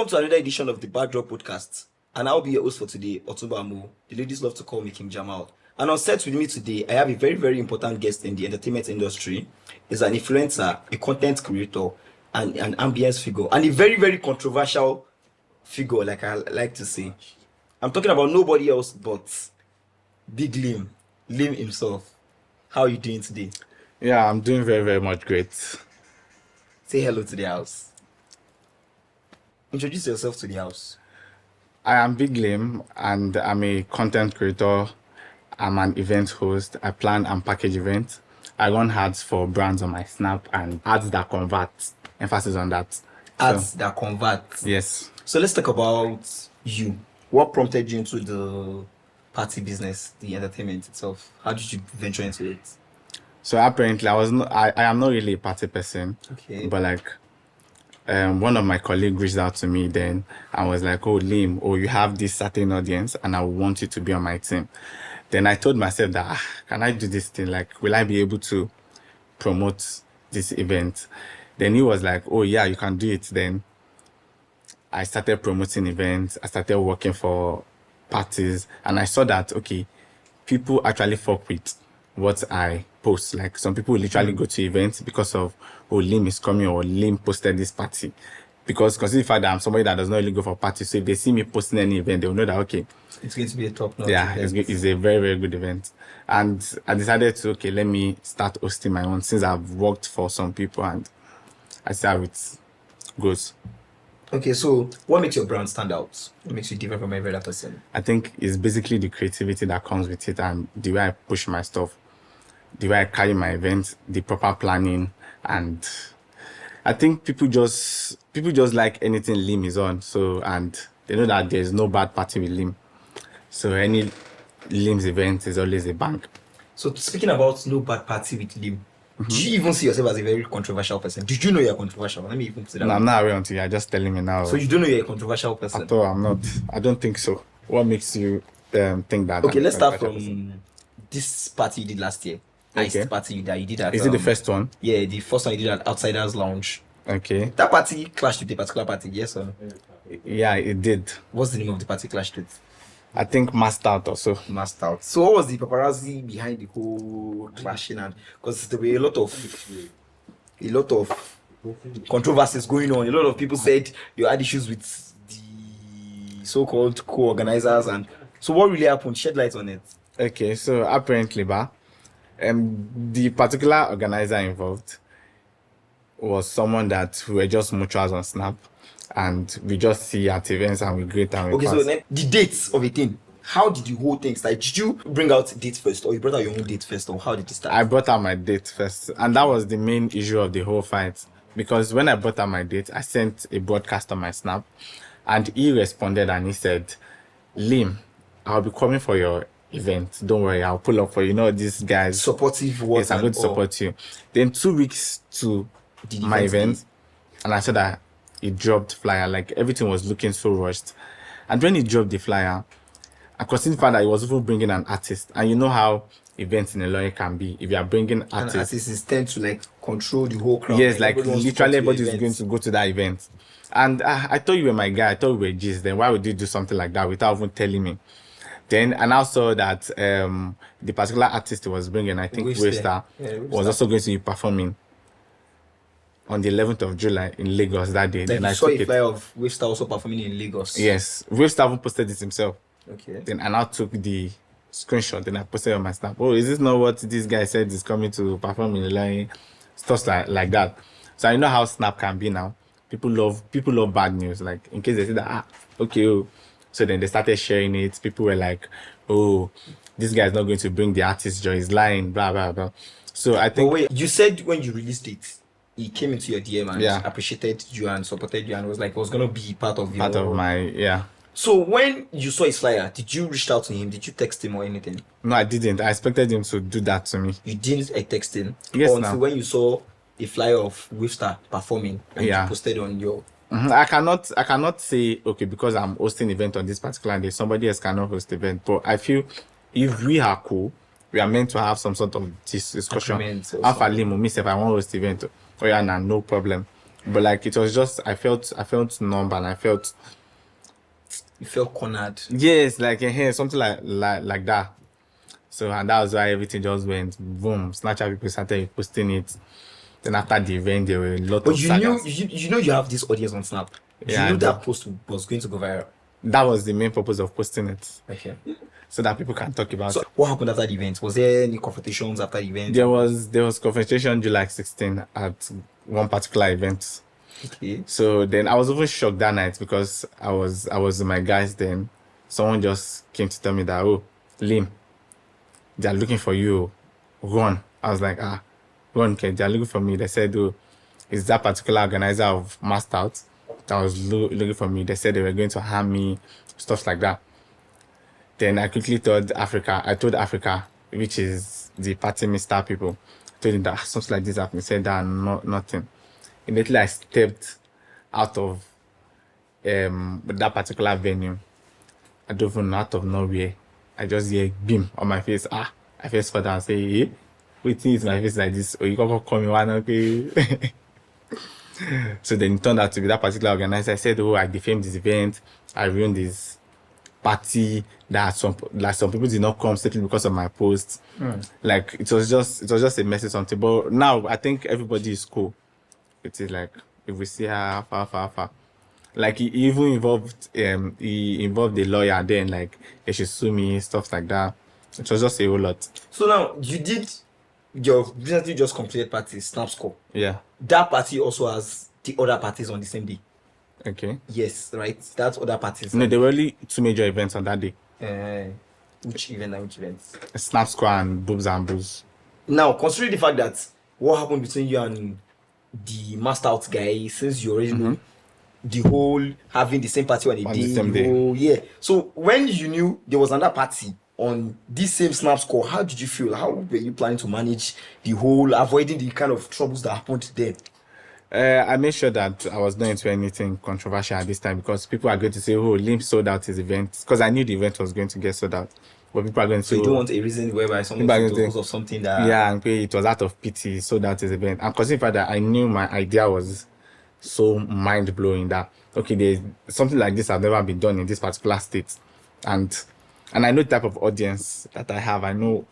Welcome to another edition of the Backdrop Podcast. And I'll be your host for today, OTUNBA. The ladies love to call me King Jamal. And on set with me today, I have a very, very important guest in the entertainment industry. He's an influencer, a content creator, and an ambience figure, and a very, very controversial figure, like I like to say. I'm talking about nobody else but Big LEEM, LEEM himself. How are you doing today? Yeah, I'm doing very, very much great. Say hello to the house. Introduce yourself to the house. I am Big LEEM and I'm a content creator. I'm an event host. I plan and package events. I run ads for brands on my Snap and ads that convert. Emphasis on that. Ads that convert. Yes. So let's talk about you. What prompted you into the party business, the entertainment itself? How did you venture into it? So apparently I am not really a party person. Okay. But like one of my colleagues reached out to me then and was like, oh, LEEM, you have this certain audience and I want you to be on my team. Then I told myself that, can I do this thing? Like, will I be able to promote this event? Then he was like, oh yeah, you can do it. Then I started promoting events. I started working for parties and I saw that, okay, people actually fuck with what I post. Like some people literally go to events because of, oh, LEEM is coming or LEEM posted this party. Because consider the fact that I'm somebody that does not really go for parties. So if they see me posting any event, they'll know that, okay, it's going to be a top notch. Yeah, it's a very, very good event. And I decided to, okay, let me start hosting my own since I've worked for some people and I see how it goes. Okay, so what makes your brand stand out? What makes you different from every other person? I think it's basically the creativity that comes with it and the way I push my stuff, the way I carry my events, the proper planning, and I think people just like anything LEEM is on. So, and they know that there's no bad party with LEEM. So any LEEM's event is always a bang. So speaking about no bad party with LEEM, do you even see yourself as a very controversial person? Did you know you're controversial? Let me even say that. No, I'm not aware until you're just telling me now. So you don't know you're a controversial person? At all, I'm not. I don't think so. What makes you think that? Okay, let's start from this party you did last year. Okay. Party that you did at... Is it the first one? Yeah, the first one you did at Outsiders Lounge. Okay. That party clashed with a particular party, yes or no? Yeah, it did. What's the name of the party clashed with? I think Masked Out or so. Masked Out. So what was the paparazzi behind the whole clashing? And because there were a lot of controversies going on. A lot of people said you had issues with the so-called co-organizers, and so what really happened? Shed light on it. Okay, so apparently, the particular organizer involved was someone that we were just mutuals on Snap, and we just see at events and we greet and we Okay, pass. so then the dates of a thing. How did the whole thing start? Did you bring out dates first, or you brought out your own date first, or how did it start? I brought out my date first, and that was the main issue of the whole fight. Because when I brought out my date, I sent a broadcast on my Snap, and he responded and he said, LEEM, I'll be coming for your event. Don't worry, I'll pull up for you. You know, these guys. Supportive words. Yes, I'm going to support you. Then 2 weeks to my event, and I said that he dropped flyer. Like everything was looking so rushed. And when he dropped the flyer, I considered the fact that he was even bringing an artist. And you know how events in a lawyer can be. If you are bringing artists, artists tend to like control the whole crowd. Yes, like literally everybody is going to go to that event. And I thought you were my guy. I thought we were G's. Then why would you do something like that without even telling me? Then and I saw that the particular artist he was bringing, I think Wavestar, was also going to be performing on the 11th of July in Lagos that day. Then I saw a flyer of Wavestar also performing in Lagos. Yes, Wavestar even posted it himself. Okay. Then I now took the screenshot. Then I posted on my Snap. Oh, is this not what this guy said is coming to perform in the line? Stuff like that. So I know how Snap can be now. People love bad news. Like in case they say that okay. So then they started sharing it. People were like, oh, this guy is not going to bring the artist joy. He's lying, blah, blah, blah. So I think... But wait, you said when you released it, he came into your DM and appreciated you and supported you and was like, it was going to be part of my. So when you saw his flyer, did you reach out to him? Did you text him or anything? No, I didn't. I expected him to do that to me. You didn't text him? Yes, until when you saw a flyer of Wavestar performing and you posted on your... I cannot say, okay, because I'm hosting event on this particular day, somebody else cannot host event. But I feel if we are cool, we are meant to have some sort of discussion. Alpha LEEM, myself, I want to host event. Oh yeah, nah, no problem. But like it was just I felt numb and I felt You felt cornered. yes, like something like that. So and that was why everything just went boom. Snapchat people started posting it. Then after the event, there were a lot But of you knew sagas. you know you have this audience on Snap. You Yeah, I knew do. that post was going to go viral. That was the main purpose of posting it, Okay. so that people can talk about So it. what happened after the event? Was there any confrontations after the event? There was confrontation July 16 at one particular event. Okay. So then I was even shocked that night because I was with my guys then. Someone just came to tell me that, oh, Lim, they are looking for you. Run. I was like, run, okay, they are looking for me. They said, oh, it's that particular organizer of Master Out that was looking for me. They said they were going to harm me, stuff like that. Then I quickly told Africa, which is the party Mr. people, told him that something like this happened. He said that nothing. Immediately I stepped out of that particular venue. I don't even know, out of nowhere. I just hear beam on my face. I face further and say, hey, wait, is my face like this? Or you can't call me one, okay? So then it turned out to be that particular organizer. I said, oh, I defamed this event. I ruined this party that some people did not come simply because of my post. Like it was just a message something. But now I think everybody is cool. It is like if we see her far. Like he even involved the lawyer then, like they should sue me, stuff like that. It was just a whole lot. So now you did your recently just completed party, Snap Score. Yeah. That party also has the other parties on the same day. Okay. Yes, right. That's other parties. No, there were only two major events on that day. Which event and which events? Snap Square and Boobs and Booze. Now, considering the fact that what happened between you and the master out guy, since you already know the whole having the same party on a On day, the same day. whole, yeah. So when you knew there was another party on this same Snap Score, how did you feel? How were you planning to manage the whole, avoiding the kind of troubles that happened there? I made sure that I was not into anything controversial at this time because people are going to say, oh, Lim sold out his event. Because I knew the event was going to get sold out. But people are going to So say, you don't oh, want a reason whereby someone People are told going because to- of something that yeah, and it was out of pity, sold out his event. And considering the fact that I knew my idea was so mind blowing that okay, there's something like this has never been done in this particular state, and I know the type of audience that I have. I know,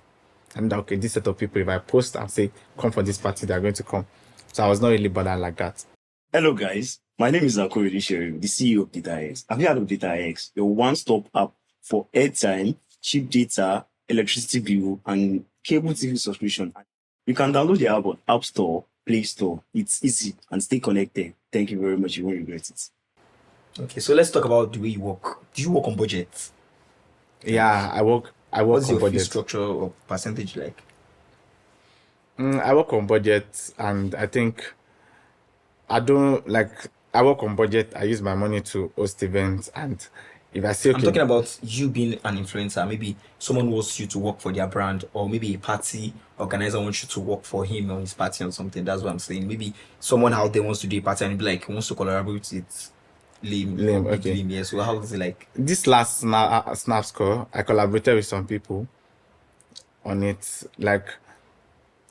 and okay, this set of people, if I post and say come for this party, they're going to come. So I was not really bothered like that. Hello guys, my name is Akori Sherry, the CEO of DataX. Have you heard of DataX? Your one-stop app for airtime, cheap data, electricity bill, and cable TV subscription. You can download the app on App Store, Play Store. It's easy and stay connected. Thank you very much. You won't regret it. Okay, so let's talk about the way you work. Do you work on budget? Yeah, I work What's on your fee budget. structure or percentage like? I work on budget, and I think I don't like. I work on budget. I use my money to host events, and if I say I'm okay, talking about you being an influencer. Maybe someone wants you to work for their brand, or maybe a party organizer wants you to work for him on his party or something. That's what I'm saying. Maybe someone out there wants to do a party and be like wants to collaborate with LEEM, or Big okay. LEEM, yeah. So how is it like? this last snap score, I collaborated with some people on it. Like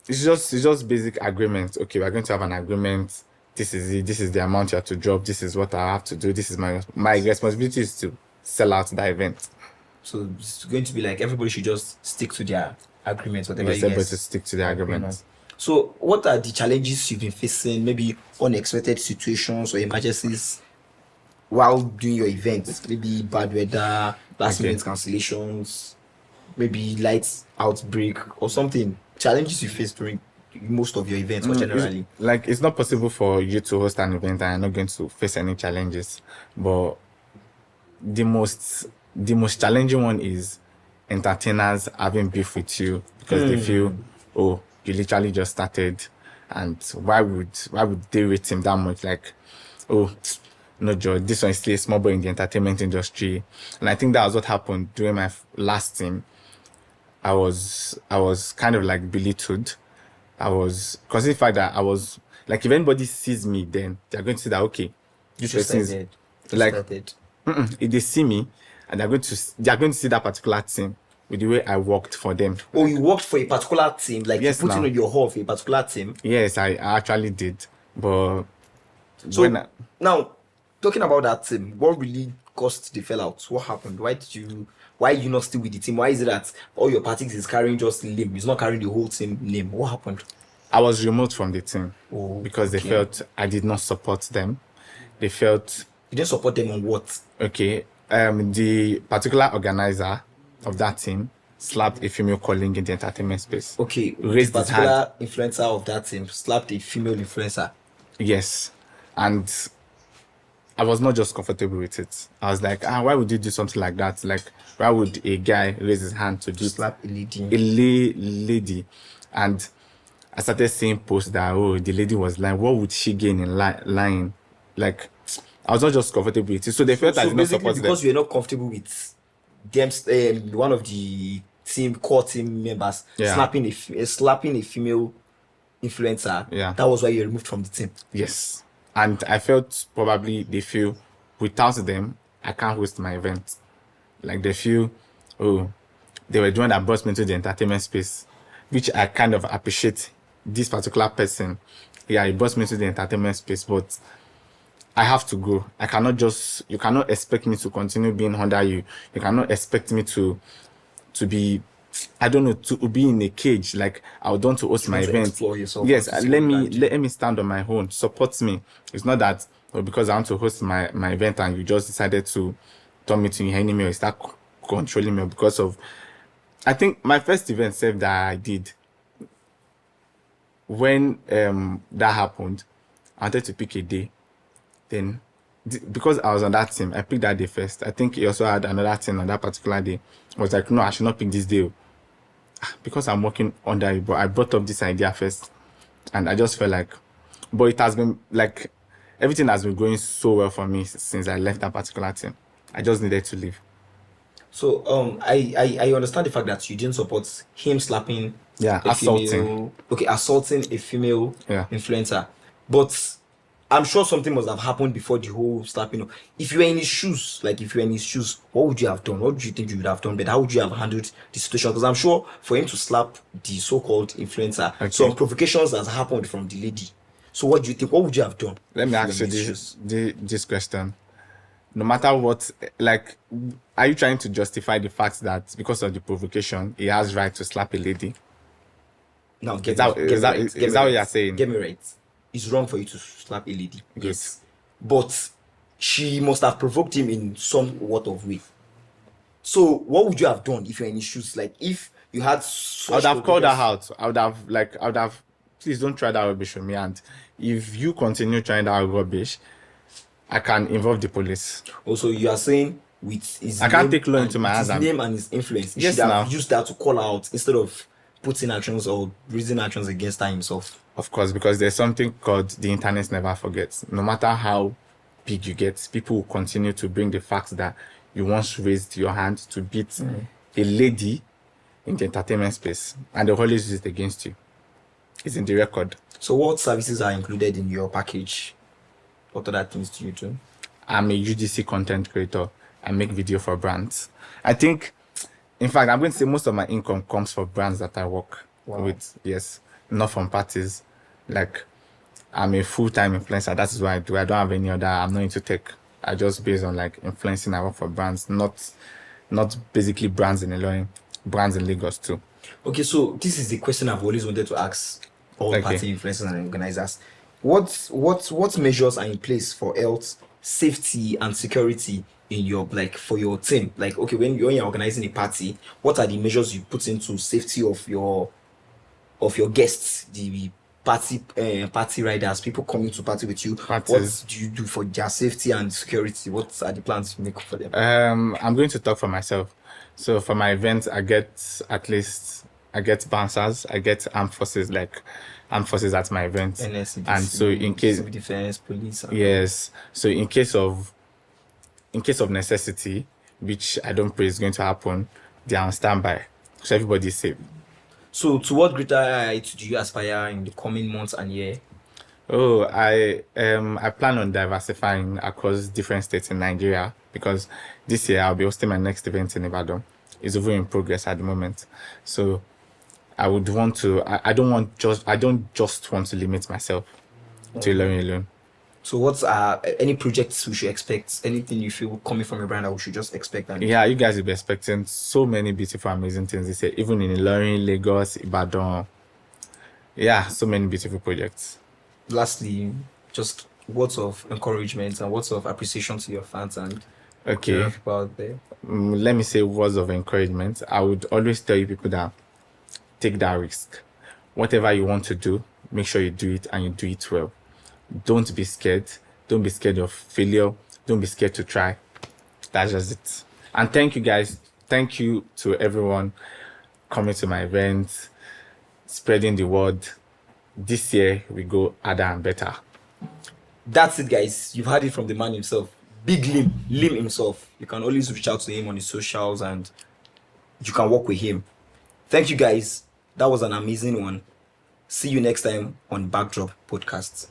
it's just basic agreement. Okay, we're going to have an agreement. This is it. This is the amount you have to drop. This is what I have to do. This is my responsibility is to sell out that event. So it's going to be like everybody should just stick to their agreements, whatever Yes, you everybody to guys. stick to the agreement. So what are the challenges you've been facing? Maybe unexpected situations or emergencies while doing your events? Maybe bad weather, last Okay. minute cancellations, maybe lights outbreak or something. Challenges you face during most of your events or generally. It's not possible for you to host an event and you're not going to face any challenges. But the most challenging one is entertainers having beef with you because they feel, oh, you literally just started, and why would they rate him that much? Like, oh, no Joe, this one is still a small boy in the entertainment industry. And I think that was what happened during my last team. I was kind of like belittled. Because the fact that I was like, if anybody sees me, then they're going to see that okay, this Just person is started. like- Started. if they see me and they're going to see that particular team with the way I worked for them. Oh, you worked for a particular team, like Yes, you put now. in your hall for a particular team. Yes, I actually did, but So when now, talking about that team, what really caused the fallout? What happened? Why you not still with the team? Why is it that all your parties is carrying just Lim? It's not carrying the whole team name. What happened? I was removed from the team Oh, because they okay. felt I did not support them. They felt You didn't support them on what? okay. The particular organizer of that team slapped a female colleague in the entertainment space. Okay, Raised the his hand. particular influencer of that team slapped a female influencer. Yes. And I was not just comfortable with it. I was like, why would you do something like that? Like, why would a guy raise his hand to do Slap a lady. lady? And I started seeing posts that, oh, the lady was lying. What would she gain in lying? Like, I was not just comfortable with it. So they felt I So did not basically, support them. because you're not comfortable with them, one of the core team members Yeah. slapping a female influencer. Yeah. That was why you were removed from the team. Yes. And I felt probably they feel without them, I can't host my event. Like they feel, oh, they were doing that brought me to the entertainment space, which I kind of appreciate this particular person. Yeah, he brought me to the entertainment space, but I have to go. I cannot just, you cannot expect me to continue being under you. You cannot expect me to be, I don't know, to be in a cage. Like I would want to host my want to event. explore yourself, Yes, want to see let what you me can do. let me stand on my own. Support me. It's not that because I want to host my event and you just decided to turn me to your enemy or start controlling me because of. I think my first event self that I did when that happened, I wanted to pick a day. Then because I was on that team, I picked that day first. I think he also had another team on that particular day. I was like, no, I should not pick this day because I'm working under it. But I brought up this idea first, and I just felt like, but it has been like everything has been going so well for me since I left that particular team. I just needed to leave. So I understand the fact that you didn't support him slapping Yeah, a assaulting. female, assaulting a female Yeah. influencer, but I'm sure something must have happened before the whole slapping. If you were in his shoes, what would you have done? What do you think you would have done? But how would you have handled the situation? Because I'm sure for him to slap the so-called influencer, Okay. some provocations has happened from the lady. So what do you think? What would you have done? Let me if you ask were you in his shoes? this question. No matter what, like, are you trying to justify the fact that because of the provocation, he has right to slap a lady? Now, Is that what you're saying? Get me right. It's wrong for you to slap a lady. Yes. But she must have provoked him in somewhat of way. So, what would you have done if you're in his shoes? Like, if you had I would have called her out. I would have, please don't try that rubbish with me. And if you continue trying that rubbish, I can involve the police. Also, you are saying with his I can't name take law and- into my with hands his and- name and his influence. He Yes, should have now. used that to call out instead of putting actions or raising actions against her himself. Of course, because there's something called the internet never forgets. No matter how big you get, people will continue to bring the fact that you once raised your hand to beat a lady in the entertainment space, and they'll always use it against you. It's in the record. So, what services are included in your package? What other things do you do? I'm a UGC content creator. I make video for brands. I think, in fact, I'm going to say most of my income comes from brands that I work with. Yes, not from parties. Like, I'm a full-time influencer. That is what I do. I don't have any other. I'm not into tech. I just based on like influencing. I work for brands, not basically brands in Ilorin, brands in Lagos too. Okay, so this is the question I've always wanted to ask all Okay. party influencers and organizers. What measures are in place for health, safety, and security in your for your team? Like, okay, when you're organizing a party, what are the measures you put into safety of your guests, the party riders, people coming to party with you? Parties. What do you do for their safety and security? What are the plans you make for them? I'm going to talk for myself. So for my events, I get bouncers, I get armed forces at my events. NSCDC, And so in case, civil defense, police. yes, so in case of necessity, which I don't pray is going to happen, they are on standby, so everybody is safe. So, to what greater height do you aspire in the coming months and year? Oh, I plan on diversifying across different states in Nigeria because this year I'll be hosting my next event in Ibadan. It's over in progress at the moment. So I would want to. I don't just want to limit myself to Ilorin alone. So what's any projects we should expect? Anything you feel coming from your brand that we should just expect? And Yeah, you guys will be expecting so many beautiful, amazing things this year, even in Ilorin, Lagos, Ibadan. Yeah, so many beautiful projects. lastly, just words of encouragement and words of appreciation to your fans and Okay. people out there. Let me say words of encouragement. I would always tell you people that take that risk. Whatever you want to do, make sure you do it and you do it well. Don't be scared. Don't be scared of failure. Don't be scared to try. That's just it. And thank you guys. Thank you to everyone coming to my events, spreading the word. This year we go harder and better. That's it, guys. You've heard it from the man himself. Big Lim himself. You can always reach out to him on his socials and you can work with him. Thank you, guys. That was an amazing one. See you next time on Backdrop Podcast.